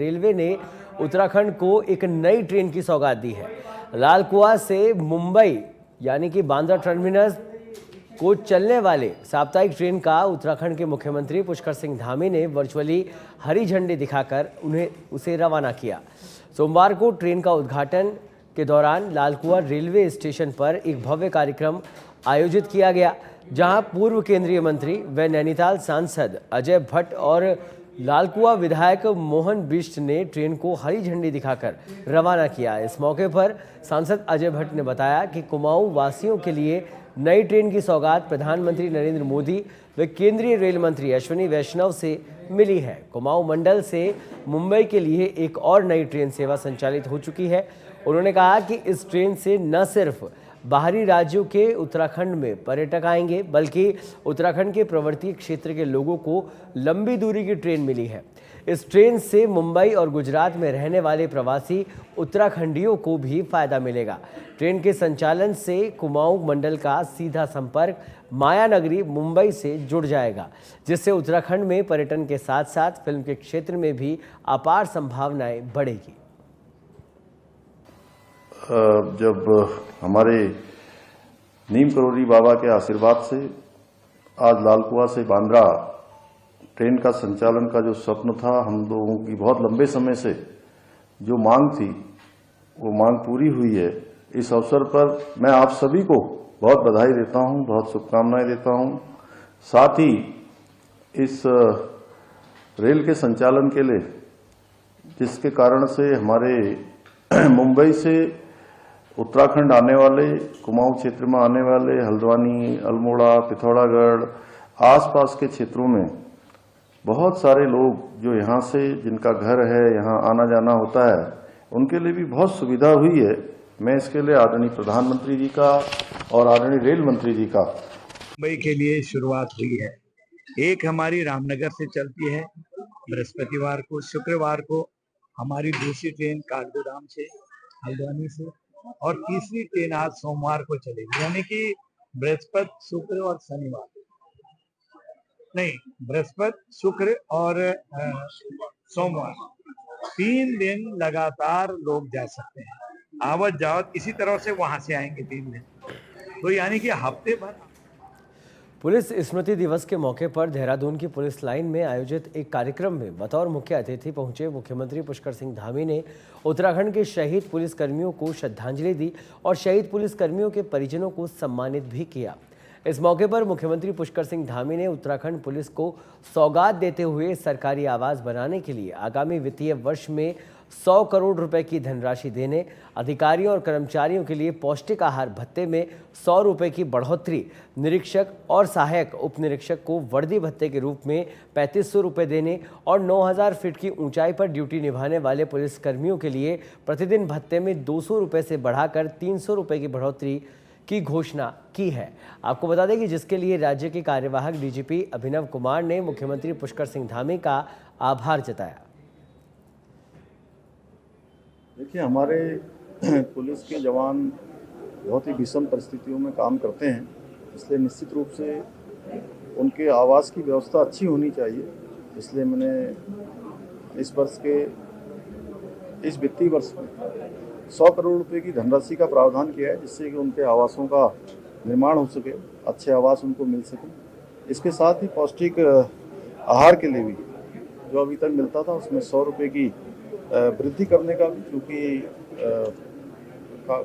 Railway ने उत्तराखंड को एक नई ट्रेन की सौगात दी है। लाल कुआं से मुंबई यानी कि बांद्रा टर्मिनस को चलने वाले साप्ताहिक ट्रेन का उत्तराखंड के मुख्यमंत्री पुष्कर सिंह धामी ने वर्चुअली हरी झंडी दिखाकर उसे रवाना किया। सोमवार को ट्रेन का उद्घाटन के दौरान लाल कुआं रेलवे स्टेशन पर एक भव्य कार्यक्रम आयोजित किया गया, जहां पूर्व केंद्रीय मंत्री व नैनीताल सांसद अजय भट्ट और लाल कुआं विधायक मोहन बिष्ट ने ट्रेन को हरी झंडी दिखाकर रवाना किया। इस मौके पर सांसद अजय भट्ट ने बताया कि कुमाऊं वासियों के लिए नई ट्रेन की सौगात प्रधानमंत्री नरेंद्र मोदी व केंद्रीय रेल मंत्री अश्विनी वैष्णव से मिली है। कुमाऊं मंडल से मुंबई के लिए एक और नई ट्रेन सेवा संचालित हो चुकी है। उन्होंने कहा कि इस ट्रेन से न सिर्फ बाहरी राज्यों के उत्तराखंड में पर्यटक आएंगे, बल्कि उत्तराखंड के पर्वतीय क्षेत्र के लोगों को लंबी दूरी की ट्रेन मिली है। इस ट्रेन से मुंबई और गुजरात में रहने वाले प्रवासी उत्तराखंडियों को भी फायदा मिलेगा। ट्रेन के संचालन से कुमाऊं मंडल का सीधा संपर्क मायानगरी मुंबई से जुड़ जाएगा, जिससे उत्तराखंड में पर्यटन के साथ साथ फिल्म के क्षेत्र में भी अपार संभावनाएं बढ़ेगी। जब हमारे नीम करोली बाबा के आशीर्वाद से आज लाल कुआं से बांद्रा ट्रेन का संचालन का जो स्वप्न था, हम लोगों की बहुत लंबे समय से जो मांग थी, वो मांग पूरी हुई है। इस अवसर पर मैं आप सभी को बहुत बधाई देता हूं, बहुत शुभकामनाएं देता हूं। साथ ही इस रेल के संचालन के लिए, जिसके कारण से हमारे मुंबई से उत्तराखंड आने वाले, कुमाऊं क्षेत्र में आने वाले, हल्द्वानी, अल्मोड़ा, पिथौरागढ़ आसपास के क्षेत्रों में बहुत सारे लोग जो यहाँ से, जिनका घर है, यहाँ आना जाना होता है, उनके लिए भी बहुत सुविधा हुई है। मैं इसके लिए आदरणीय प्रधानमंत्री जी का और आदरणीय रेल मंत्री जी का मुंबई के लिए शुरुआत हुई है। एक हमारी रामनगर से चलती है बृहस्पतिवार को, शुक्रवार को हमारी दूसरी ट्रेन काठगोदाम से, हल्द्वानी से, और तीसरी ट्रेन आज सोमवार को चलेगी। यानी कि बृहस्पति, शुक्र और शनिवार, नहीं, बृहस्पति, शुक्र और सोमवार, 3 दिन लगातार लोग जा सकते हैं। आवत जावत इसी तरह से वहां से आएंगे 3 दिन, तो यानी कि हफ्ते भर। पुलिस स्मृति दिवस के मौके पर देहरादून की पुलिस लाइन में आयोजित एक कार्यक्रम में बतौर मुख्य अतिथि पहुंचे मुख्यमंत्री पुष्कर सिंह धामी ने उत्तराखंड के शहीद पुलिसकर्मियों को श्रद्धांजलि दी और शहीद पुलिसकर्मियों के परिजनों को सम्मानित भी किया। इस मौके पर मुख्यमंत्री पुष्कर सिंह धामी ने उत्तराखंड पुलिस को सौगात देते हुए सरकारी आवास बनाने के लिए आगामी वित्तीय वर्ष में 100 करोड़ रुपए की धनराशि देने, अधिकारियों और कर्मचारियों के लिए पौष्टिक आहार भत्ते में 100 रुपए की बढ़ोतरी, निरीक्षक और सहायक उप निरीक्षक को वर्दी भत्ते के रूप में 3500 रुपए देने और 9000 फीट की ऊंचाई पर ड्यूटी निभाने वाले पुलिसकर्मियों के लिए प्रतिदिन भत्ते में 200 रुपए से बढ़ाकर 300 रुपए की बढ़ोतरी की घोषणा की है। आपको बता दें कि जिसके लिए राज्य के कार्यवाहक डीजीपी अभिनव कुमार ने मुख्यमंत्री पुष्कर सिंह धामी का आभार जताया। देखिए, हमारे पुलिस के जवान बहुत ही विषम परिस्थितियों में काम करते हैं, इसलिए निश्चित रूप से उनके आवास की व्यवस्था अच्छी होनी चाहिए। इसलिए मैंने इस वर्ष के, इस वित्तीय वर्ष में 100 करोड़ रुपए की धनराशि का प्रावधान किया है, जिससे कि उनके आवासों का निर्माण हो सके, अच्छे आवास उनको मिल सके। इसके साथ ही पौष्टिक आहार के लिए भी जो अभी तक मिलता था, उसमें 100 रुपये की वृद्धि करने का भी, क्योंकि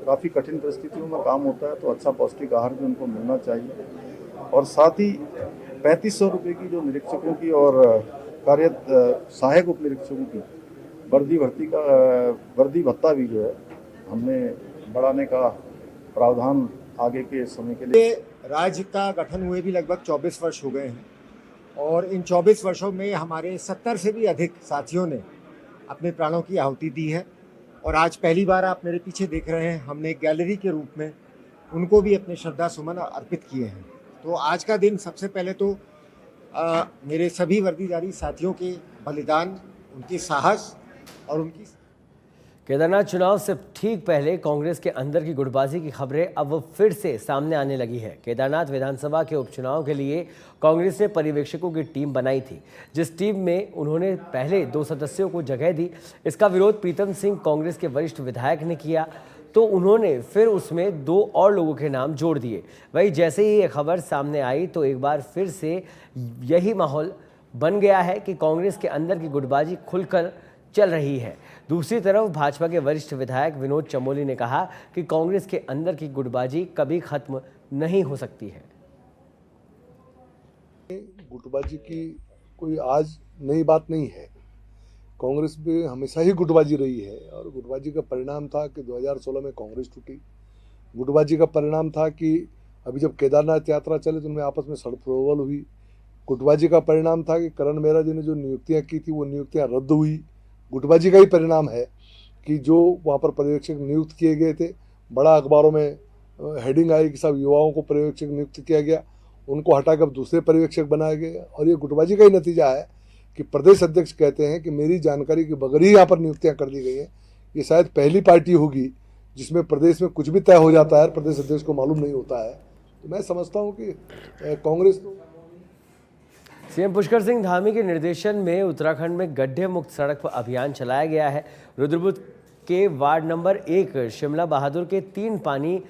काफ़ी कठिन परिस्थितियों में काम होता है, तो अच्छा पौष्टिक आहार भी उनको मिलना चाहिए। और साथ ही 3500 रुपये की जो निरीक्षकों की और सहायक उप निरीक्षकों की वर्दी भत्ता भी जो है हमने बढ़ाने का प्रावधान आगे के समय के लिए। राज्य का गठन हुए भी लगभग 24 वर्ष हो गए हैं और इन 24 वर्षों में हमारे 70 से भी अधिक साथियों ने अपने प्राणों की आहुति दी है। और आज पहली बार आप मेरे पीछे देख रहे हैं, हमने एक गैलरी के रूप में उनको भी अपने श्रद्धा सुमन अर्पित किए हैं। तो आज का दिन सबसे पहले तो मेरे सभी वर्दीधारी साथियों के बलिदान, उनके साहस और उनकी केदारनाथ चुनाव से ठीक पहले कांग्रेस के अंदर की गुटबाजी की खबरें अब फिर से सामने आने लगी है। केदारनाथ विधानसभा के उपचुनाव के लिए कांग्रेस ने पर्यवेक्षकों की टीम बनाई थी, जिस टीम में उन्होंने पहले 2 सदस्यों को जगह दी। इसका विरोध प्रीतम सिंह कांग्रेस के वरिष्ठ विधायक ने किया, तो उन्होंने फिर उसमें 2 और लोगों के नाम जोड़ दिए। वहीं जैसे ही ये खबर सामने आई तो एक बार फिर से यही माहौल बन गया है कि कांग्रेस के अंदर की गुटबाजी खुलकर चल रही है। दूसरी तरफ भाजपा के वरिष्ठ विधायक विनोद चमोली ने कहा कि कांग्रेस के अंदर की गुटबाजी कभी खत्म नहीं हो सकती है। गुटबाजी की कोई आज नई बात नहीं है। कांग्रेस में हमेशा ही गुटबाजी रही है और गुटबाजी का परिणाम था कि 2016 में कांग्रेस टूटी। गुटबाजी का परिणाम था कि अभी जब केदारनाथ यात्रा चले तो उनमें आपस में सड़फड़ोल हुई। गुटबाजी का परिणाम था कि करण मेहरा जी ने जो नियुक्तियां की थी वो नियुक्तियां रद्द हुई। गुटबाजी का ही परिणाम है कि जो वहाँ पर पर्यवेक्षक नियुक्त किए गए थे, बड़ा अखबारों में हेडिंग आई कि सब युवाओं को पर्यवेक्षक नियुक्त किया गया, उनको हटाकर दूसरे पर्यवेक्षक बनाए गए। और ये गुटबाजी का ही नतीजा है कि प्रदेश अध्यक्ष कहते हैं कि मेरी जानकारी के बगैर ही यहाँ पर नियुक्तियाँ कर दी गई हैं। ये शायद पहली पार्टी होगी जिसमें प्रदेश में कुछ भी तय हो जाता है, प्रदेश अध्यक्ष को मालूम नहीं होता है। तो मैं समझता हूँ कि कांग्रेस सीएम पुष्कर सिंह धामी के निर्देशन में उत्तराखंड में गड्ढे मुक्त सड़क पर अभियान चलाया गया है। रुद्रपुर के वार्ड नंबर 1 शिमला बहादुर के 3 पानी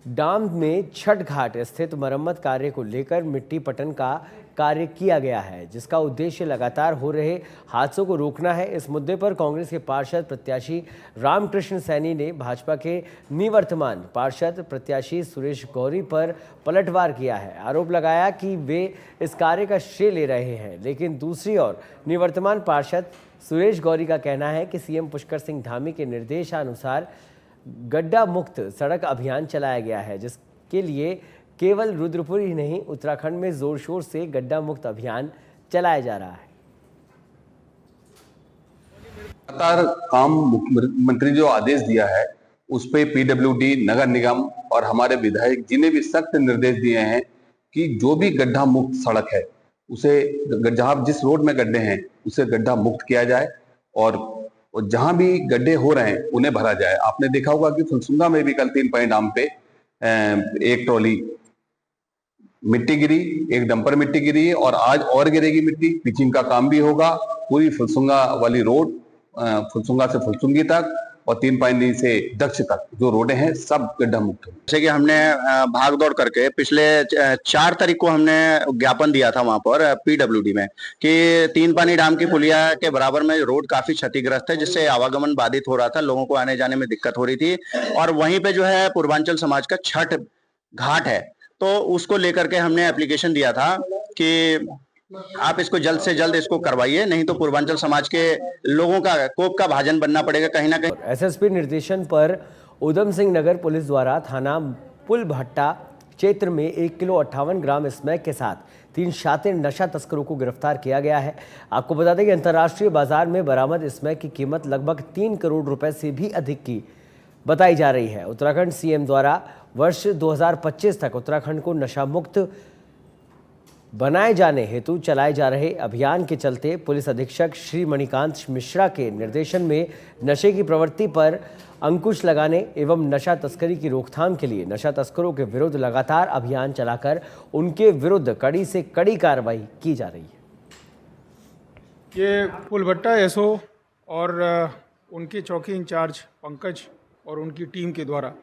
डाम में छठ घाट स्थित मरम्मत कार्य को लेकर मिट्टी पटन का कार्य किया गया है, जिसका उद्देश्य लगातार हो रहे हादसों को रोकना है। इस मुद्दे पर कांग्रेस के पार्षद प्रत्याशी रामकृष्ण सैनी ने भाजपा के निवर्तमान पार्षद प्रत्याशी सुरेश गौरी पर पलटवार किया है। आरोप लगाया कि वे इस कार्य का श्रेय ले रहे हैं, लेकिन दूसरी ओर निवर्तमान पार्षद सुरेश गौरी का कहना है कि सीएम पुष्कर सिंह धामी के निर्देशानुसार गड्ढा मुक्त सड़क अभियान चलाया गया है, जिसके लिए केवल रुद्रपुर ही नहीं उत्तराखंड में जोर शोर से गड्ढा मुक्त अभियान चलाया जा रहा है। लगातार काम मुख्यमंत्री जो आदेश दिया है उस पे पीडब्ल्यूडी, नगर निगम और हमारे विधायक जी ने भी सख्त निर्देश दिए हैं कि जो भी गड्ढा मुक्त सड़क है उसे, जहां जिस रोड में गड्ढे हैं उसे गड्ढा मुक्त किया जाए और जहां भी गड्ढे हो रहे हैं उन्हें भरा जाए। आपने देखा होगा कि फुलसुंगा में भी कल 3 पानी डाम पे एक ट्रॉली मिट्टी गिरी, एक डंपर मिट्टी गिरी और आज और गिरेगी मिट्टी। पिचिंग का काम भी होगा। पूरी फुलसुंगा वाली रोड, फुलसुंगा से फुलसुंगी तक और 3 पानी से दक्ष तक जो रोडें हैं सब गड्ढा मुक्त हो। जैसे कि हमने भाग दौड़ करके पिछले 4 तारीख को हमने ज्ञापन दिया था वहां पर पीडब्ल्यूडी में कि 3 पानी डाम की पुलिया के बराबर में रोड काफी क्षतिग्रस्त है, जिससे आवागमन बाधित हो रहा था, लोगों को आने जाने में दिक्कत हो रही थी। और वहीं पे जो है पूर्वांचल समाज का छठ घाट है, तो उसको लेकर के हमने एप्लीकेशन दिया था कि आप इसको जल्द से जल्द इसको करवाइए, नहीं तो पूर्वांचल समाज के लोगों का कोप का भाजन बनना पड़ेगा कहीं ना कहीं। एसएसपी निर्देशन पर उधम सिंह नगर पुलिस द्वारा थाना पुलभट्टा क्षेत्र में 1 किलो 58 ग्राम स्मैक के साथ 3 शातिर नशा तस्करों को गिरफ्तार किया गया है। आपको बता दें कि अंतर्राष्ट्रीय बाजार में बरामद स्मैक की कीमत लगभग 3 करोड़ रुपए से भी अधिक की बताई जा रही है। उत्तराखंड सीएम द्वारा वर्ष 2025 तक उत्तराखंड को नशा मुक्त बनाए जाने हेतु चलाए जा रहे अभियान के चलते पुलिस अधीक्षक श्री मणिकांत मिश्रा के निर्देशन में नशे की प्रवृत्ति पर अंकुश लगाने एवं नशा तस्करी की रोकथाम के लिए नशा तस्करों के विरुद्ध लगातार अभियान चलाकर उनके विरुद्ध कड़ी से कड़ी कार्रवाई की जा रही है। ये पुलभट्टा एसओ और उनके चौकी इंचार्ज पंकज और उनकी टीम के द्वारा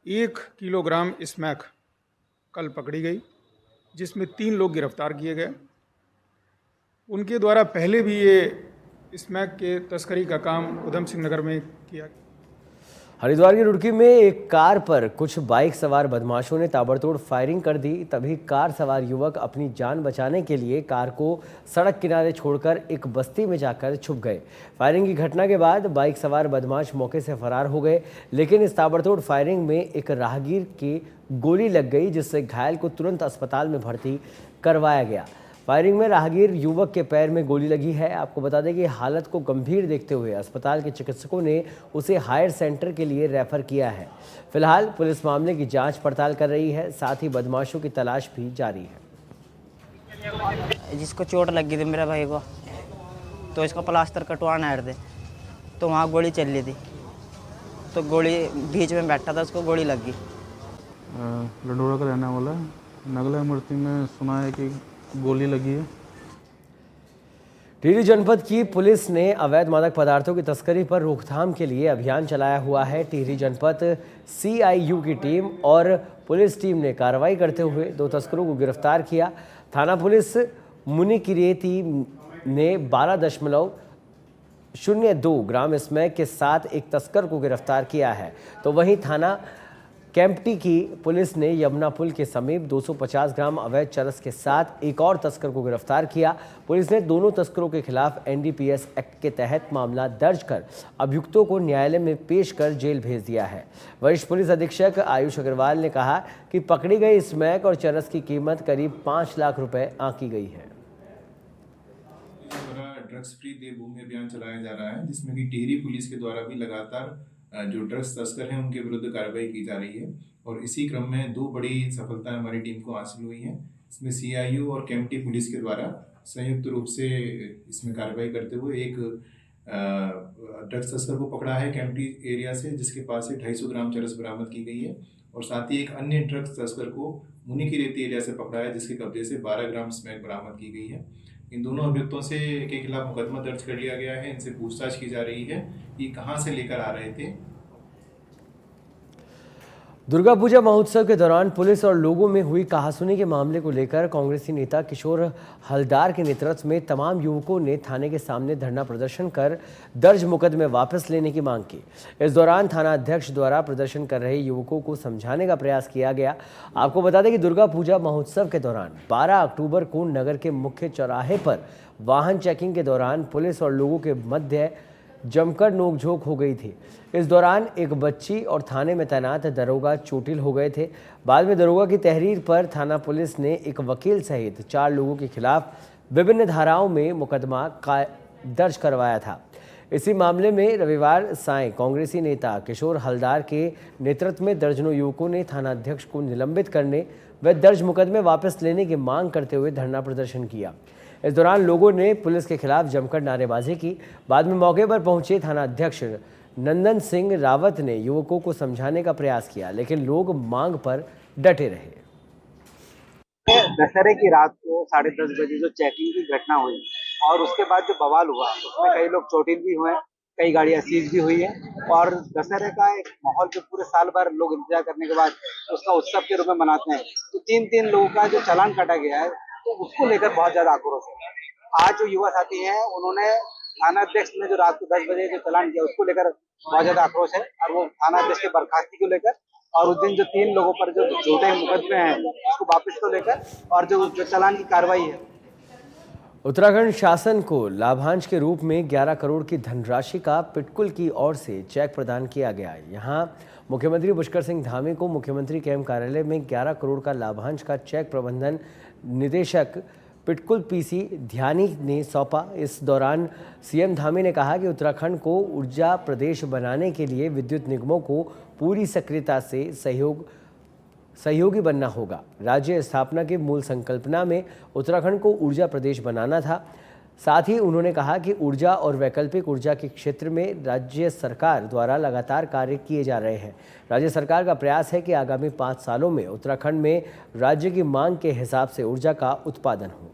1 किलोग्राम स्मैक कल पकड़ी गई, जिसमें 3 लोग गिरफ्तार किए गए। उनके द्वारा पहले भी ये स्मैक के तस्करी का काम उधम सिंह नगर में किया। हरिद्वार की रुड़की में एक कार पर कुछ बाइक सवार बदमाशों ने ताबड़तोड़ फायरिंग कर दी। तभी कार सवार युवक अपनी जान बचाने के लिए कार को सड़क किनारे छोड़कर एक बस्ती में जाकर छुप गए। फायरिंग की घटना के बाद बाइक सवार बदमाश मौके से फरार हो गए, लेकिन इस ताबड़तोड़ फायरिंग में एक राहगीर की गोली लग गई, जिससे घायल को तुरंत अस्पताल में भर्ती करवाया गया। फायरिंग में राहगीर युवक के पैर में गोली लगी है। आपको बता दें कि हालत को गंभीर देखते हुए अस्पताल के चिकित्सकों ने उसे हायर सेंटर के लिए रेफर किया है। फिलहाल पुलिस मामले की जांच पड़ताल कर रही है, साथ ही बदमाशों की तलाश भी जारी है। जिसको चोट लग गई थी मेरे भाई को, तो इसका प्लास्टर कटवाना है। तो वहाँ गोली चल रही थी, तो गोली बीच में बैठा था, उसको गोली लग गई। लंडोरा का रहने वाला है। नगला मूर्ति में सुना है कि गोली लगी है। टिहरी जनपद की पुलिस ने अवैध मादक पदार्थों की तस्करी पर रोकथाम के लिए अभियान चलाया हुआ है। टिहरी जनपद CIU की टीम और पुलिस टीम ने कार्रवाई करते हुए 2 तस्करों को गिरफ्तार किया। थाना पुलिस मुनिकिरेती ने 12.02 ग्राम स्मैक के साथ एक तस्कर को गिरफ्तार किया है, तो वहीं थाना कैंपटी की पुलिस ने यमुना पुल के समीप 250 ग्राम अवैध चरस के साथ एक और तस्कर को गिरफ्तार किया। पुलिस ने दोनों तस्करों के खिलाफ NDPS एक्ट के तहत मामला दर्ज कर अभियुक्तों को न्यायालय में पेश कर जेल भेज दिया है। वरिष्ठ पुलिस अधीक्षक आयुष अग्रवाल ने कहा कि पकड़ी गई स्मैक और चरस की कीमत करीब 5 लाख रुपए आंकी गई है। ड्रग्स फ्री देवभूमि अभियान चलाया जा रहा है, जिसमें कि टिहरी पुलिस के द्वारा भी लगातार जो ड्रग्स तस्कर हैं उनके विरुद्ध कार्रवाई की जा रही है। और इसी क्रम में 2 बड़ी सफलताएं हमारी टीम को हासिल हुई हैं। इसमें CIU और कैंपटी पुलिस के द्वारा संयुक्त रूप से इसमें कार्रवाई करते हुए एक ड्रग्स तस्कर को पकड़ा है कैंपटी एरिया से, जिसके पास से 250 ग्राम चरस बरामद की गई है। और साथ ही एक अन्य ड्रग्स तस्कर को मुनिकिरेती एरिया से पकड़ा है, जिसके कब्जे से 12 ग्राम स्मैक बरामद की गई है। इन दोनों अभियुक्तों से के खिलाफ मुकदमा दर्ज कर लिया गया है। इनसे पूछताछ की जा रही है कि कहां से लेकर आ रहे थे। दुर्गा पूजा महोत्सव के दौरान पुलिस और लोगों में हुई कहासुनी के मामले को लेकर कांग्रेसी नेता किशोर हलदार के नेतृत्व में तमाम युवकों ने थाने के सामने धरना प्रदर्शन कर दर्ज मुकदमे वापस लेने की मांग की। इस दौरान थाना अध्यक्ष द्वारा प्रदर्शन कर रहे युवकों को समझाने का प्रयास किया गया। आपको बता दें कि दुर्गा पूजा महोत्सव के दौरान 12 अक्टूबर को नगर के मुख्य चौराहे पर वाहन चेकिंग के दौरान पुलिस और लोगों के मध्य जमकर नोकझोंक हो गई थी। इस दौरान एक बच्ची और थाने में तैनात दरोगा चोटिल हो गए थे। बाद में दरोगा की तहरीर पर थाना पुलिस ने एक वकील सहित 4 लोगों के खिलाफ विभिन्न धाराओं में मुकदमा दर्ज करवाया था। इसी मामले में रविवार सायं कांग्रेसी नेता किशोर हलदार के नेतृत्व में दर्जनों युवकों ने थाना अध्यक्ष को निलंबित करने व दर्ज मुकदमे वापस लेने की मांग करते हुए धरना प्रदर्शन किया। इस दौरान लोगों ने पुलिस के खिलाफ जमकर नारेबाजी की। बाद में मौके पर पहुंचे थाना अध्यक्ष नंदन सिंह रावत ने युवकों को समझाने का प्रयास किया, लेकिन लोग मांग पर डटे रहे। दशहरे की रात को 10:30 बजे जो चेकिंग की घटना हुई और उसके बाद जो बवाल हुआ, उसमें कई लोग चोटिल भी हुए, कई गाड़ियां सीज भी हुई है। और दशहरे का एक माहौल जो पूरे साल भर लोग इंतजार करने के बाद उसका उत्सव के रूप में मनाते हैं, तो 3 लोगों का जो चालान काटा गया है, तो उसको लेकर बहुत ज्यादा आक्रोश है। आज जो युवा साथी हैं, उन्होंने थाना अध्यक्ष ने जो रात को 10 बजे जो चालान किया, उसको लेकर बहुत ज्यादा आक्रोश है। और वो थाना अध्यक्ष के बर्खास्ती को लेकर और उस दिन जो 3 लोगों पर जो झूठे मुकदमे हैं उसको वापस को लेकर और जो चालान की कार्रवाई है। उत्तराखंड शासन को लाभांश के रूप में 11 करोड़ की धनराशि का पिटकुल की ओर से चेक प्रदान किया गया। यहां मुख्यमंत्री पुष्कर सिंह धामी को मुख्यमंत्री कैंप कार्यालय में 11 करोड़ का लाभांश का चेक प्रबंधन निदेशक पिटकुल PC ध्यानी ने सौंपा। इस दौरान CM धामी ने कहा कि उत्तराखंड को ऊर्जा प्रदेश बनाने के लिए विद्युत निगमों को पूरी सक्रियता से सहयोगी बनना होगा। राज्य स्थापना की मूल संकल्पना में उत्तराखंड को ऊर्जा प्रदेश बनाना था। साथ ही उन्होंने कहा कि ऊर्जा और वैकल्पिक ऊर्जा के क्षेत्र में राज्य सरकार द्वारा लगातार कार्य किए जा रहे हैं। राज्य सरकार का प्रयास है कि आगामी 5 सालों में उत्तराखंड में राज्य की मांग के हिसाब से ऊर्जा का उत्पादन हो।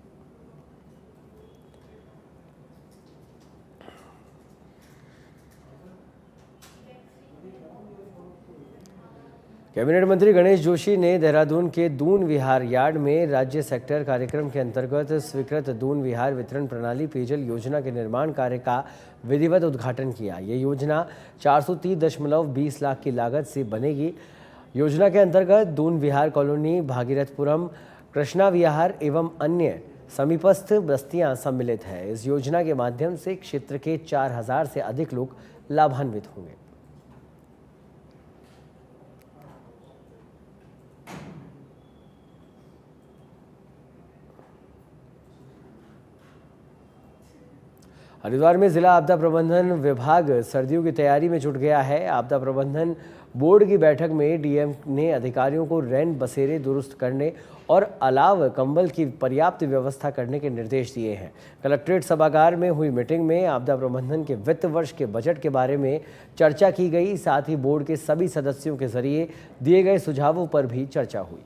कैबिनेट मंत्री गणेश जोशी ने देहरादून के दून विहार यार्ड में राज्य सेक्टर कार्यक्रम के अंतर्गत स्वीकृत दून विहार वितरण प्रणाली पेयजल योजना के निर्माण कार्य का विधिवत उद्घाटन किया। ये योजना 430.20 लाख की लागत से बनेगी। योजना के अंतर्गत दून विहार कॉलोनी, भागीरथपुरम, कृष्णा विहार एवं अन्य समीपस्थ बस्तियां सम्मिलित है। इस योजना के माध्यम से क्षेत्र के 4000 से अधिक लोग लाभान्वित होंगे। हरिद्वार में जिला आपदा प्रबंधन विभाग सर्दियों की तैयारी में जुट गया है। आपदा प्रबंधन बोर्ड की बैठक में डीएम ने अधिकारियों को रैन बसेरे दुरुस्त करने और अलाव कंबल की पर्याप्त व्यवस्था करने के निर्देश दिए हैं। कलेक्ट्रेट सभागार में हुई मीटिंग में आपदा प्रबंधन के वित्त वर्ष के बजट के बारे में चर्चा की गई। साथ ही बोर्ड के सभी सदस्यों के जरिए दिए गए सुझावों पर भी चर्चा हुई।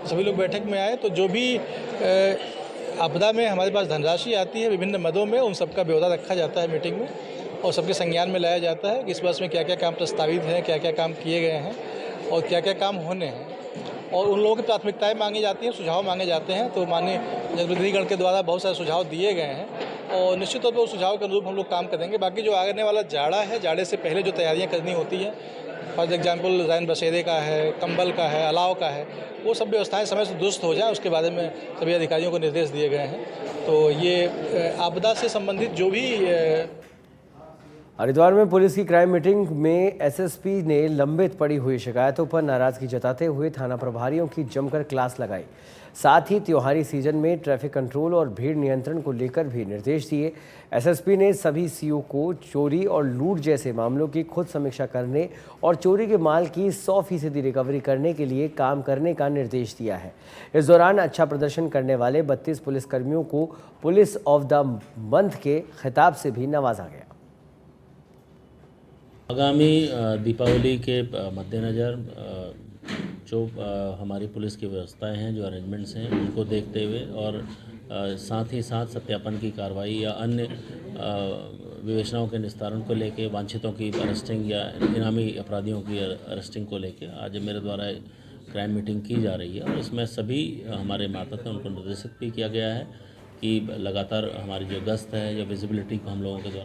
सभी लोग बैठक में आए तो जो भी आपदा में हमारे पास धनराशि आती है विभिन्न मदों में, उन सबका ब्यौरा रखा जाता है मीटिंग में और सबके संज्ञान में लाया जाता है कि इस वर्ष में क्या क्या काम प्रस्तावित हैं, क्या क्या काम किए गए हैं और क्या क्या काम होने हैं, और उन लोगों की प्राथमिकताएं मांगी जाती हैं, सुझाव मांगे जाते हैं। तो माननीय जनप्रतिनिधिगण के द्वारा बहुत सारे सुझाव दिए गए हैं और निश्चित तौर पर उस सुझाव के अनुरूप हम लोग काम करेंगे। बाकी जो आने वाला जाड़ा है, जाड़े से पहले जो तैयारियाँ करनी होती हैं, फॉर एग्जाम्पल रैन बसेरे का है, कंबल का है, अलाव का है, वो सब व्यवस्थाएं समय से दुरुस्त हो जाए, उसके बारे में सभी अधिकारियों को निर्देश दिए गए हैं। तो ये आपदा से संबंधित जो भी हरिद्वार में पुलिस की क्राइम मीटिंग में एसएसपी ने लंबित पड़ी हुई शिकायतों पर नाराजगी जताते हुए थाना प्रभारियों की जमकर क्लास लगाई। साथ ही त्योहारी सीजन में ट्रैफिक कंट्रोल और भीड़ नियंत्रण को लेकर भी निर्देश दिए। एसएसपी ने सभी सीओ को चोरी और लूट जैसे मामलों की खुद समीक्षा करने और चोरी के माल की 100% रिकवरी करने के लिए काम करने का निर्देश दिया है। इस दौरान अच्छा प्रदर्शन करने वाले 32 पुलिसकर्मियों को पुलिस ऑफ द मंथ के खिताब से भी नवाजा गया। आगामी दीपावली के मद्देनज़र जो हमारी पुलिस की व्यवस्थाएं हैं, जो अरेंजमेंट्स हैं, उनको देखते हुए और साथ ही साथ सत्यापन की कार्रवाई या अन्य विवेचनाओं के निस्तारण को लेके, वांछितों की अरेस्टिंग या इनामी अपराधियों की अरेस्टिंग को लेके आज मेरे द्वारा क्राइम मीटिंग की जा रही है। और इसमें सभी हमारे मातहत उनको निर्देशित भी किया गया है कि लगातार हमारी जो गश्त है या विजिबिलिटी को हम लोगों के द्वारा